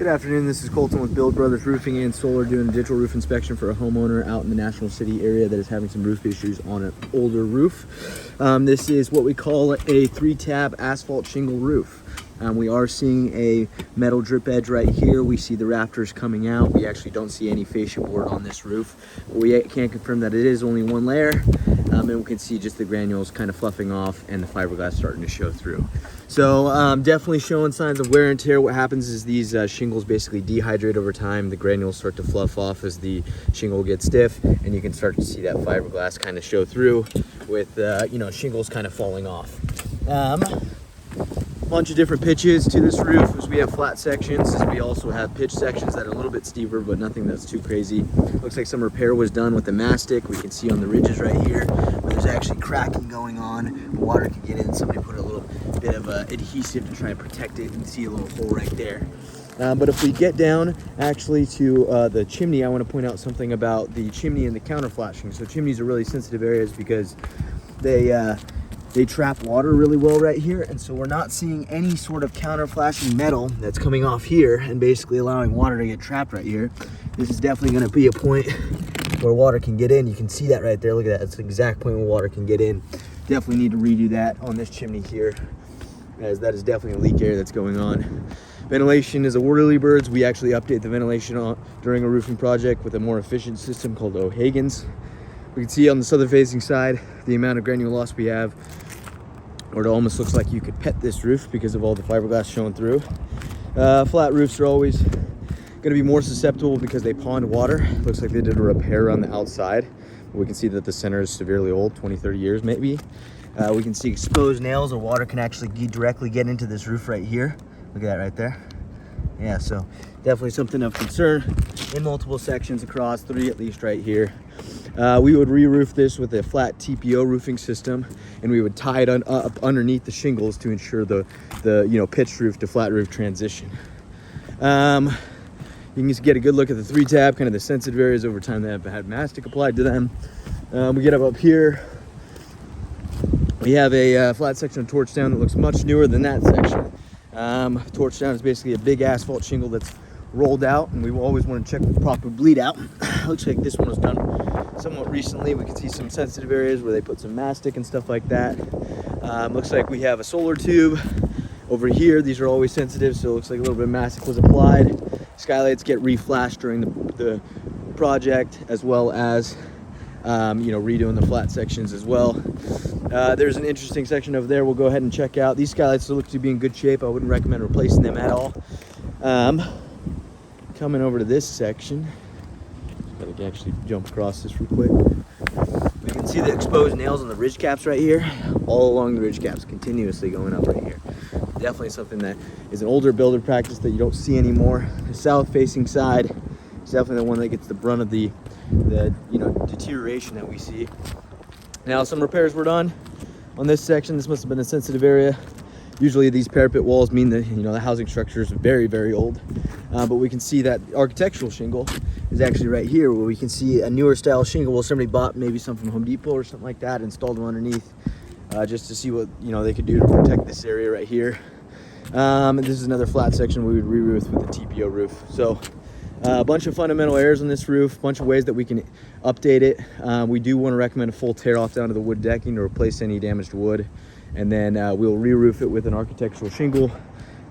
Good afternoon, this is Colton with Build Brothers Roofing and Solar doing a digital roof inspection for a homeowner out in the National City area that is having some roof issues on an older roof. This is what we call a 3-tab asphalt shingle roof. We are seeing a metal drip edge right here. We see the rafters coming out. We actually don't see any fascia board on this roof. But we can confirm that it is only one layer. And we can see just the granules kind of fluffing off and the fiberglass starting to show through. So definitely showing signs of wear and tear. What happens is these shingles basically dehydrate over time. The granules start to fluff off as the shingle gets stiff, and you can start to see that fiberglass kind of show through with shingles kind of falling off. Bunch of different pitches to this roof, as we have flat sections. We also have pitch sections that are a little bit steeper, but nothing that's too crazy. Looks like some repair was done with the mastic. We can see on the ridges right here where there's actually cracking going on. Water can get in. Somebody put a little bit of adhesive to try and protect it. You can see a little hole right there. But if we get down actually to the chimney, I want to point out something about the chimney and the counter flashing. So chimneys are really sensitive areas because they trap water really well right here, and so we're not seeing any sort of counter flashing metal that's coming off here and basically allowing water to get trapped right here. This is definitely going to be a point where water can get in. You can see that right there. Look at that. That's the exact point where water can get in. Definitely need to redo that on this chimney here, as that is definitely a leak area that's going on. Ventilation is a Whirlybirds. We actually update the ventilation during a roofing project with a more efficient system called O'Hagan's. We can see on the southern facing side the amount of granule loss we have, or it almost looks like you could pet this roof because of all the fiberglass showing through. Flat roofs are always going to be more susceptible because they pond water. Looks like they did a repair on the outside. We can see that the center is severely old, 20-30 years maybe. We can see exposed nails, or water can actually directly get into this roof right here. Look at that right there. Yeah, so definitely something of concern in multiple sections across, 3 at least right here. We would re-roof this with a flat TPO roofing system, and we would tie it up underneath the shingles to ensure the pitched roof to flat roof transition. You can just get a good look at the 3-tab, kind of the sensitive areas over time that have had mastic applied to them. We get up here. We have a flat section of torch down that looks much newer than that section. Torch down is basically a big asphalt shingle that's rolled out, and we will always want to check for proper bleed out. Looks like this one was done somewhat recently. We can see some sensitive areas where they put some mastic and stuff like that. Looks like we have a solar tube over here. These are always sensitive, so it looks like a little bit of mastic was applied. Skylights get reflashed during the project, as well as redoing the flat sections as well. There's an interesting section over there we'll go ahead and check out. These skylights look to be in good shape. I wouldn't recommend replacing them at all. Coming over to this section, I can actually jump across this real quick. We can see the exposed nails on the ridge caps right here, all along the ridge caps, continuously going up right here. Definitely something that is an older builder practice that you don't see anymore. The south facing side is definitely the one that gets the brunt of the deterioration that we see. Now, some repairs were done on this section. This must have been a sensitive area. Usually these parapet walls mean that the housing structure is very, very old. But we can see that architectural shingle is actually right here, where we can see a newer style shingle. Well, somebody bought maybe some from Home Depot or something like that, installed them underneath, just to see what they could do to protect this area right here. And this is another flat section we would re-roof with a TPO roof. So a bunch of fundamental errors on this roof, a bunch of ways that we can update it. We do want to recommend a full tear off down to the wood decking to replace any damaged wood, and then we'll re-roof it with an architectural shingle,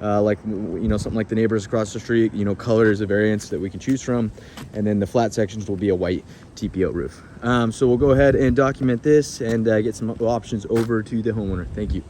something like the neighbors across the street. Color is a variance that we can choose from, and then the flat sections will be a white TPO roof. So we'll go ahead and document this and get some options over to the homeowner. Thank you.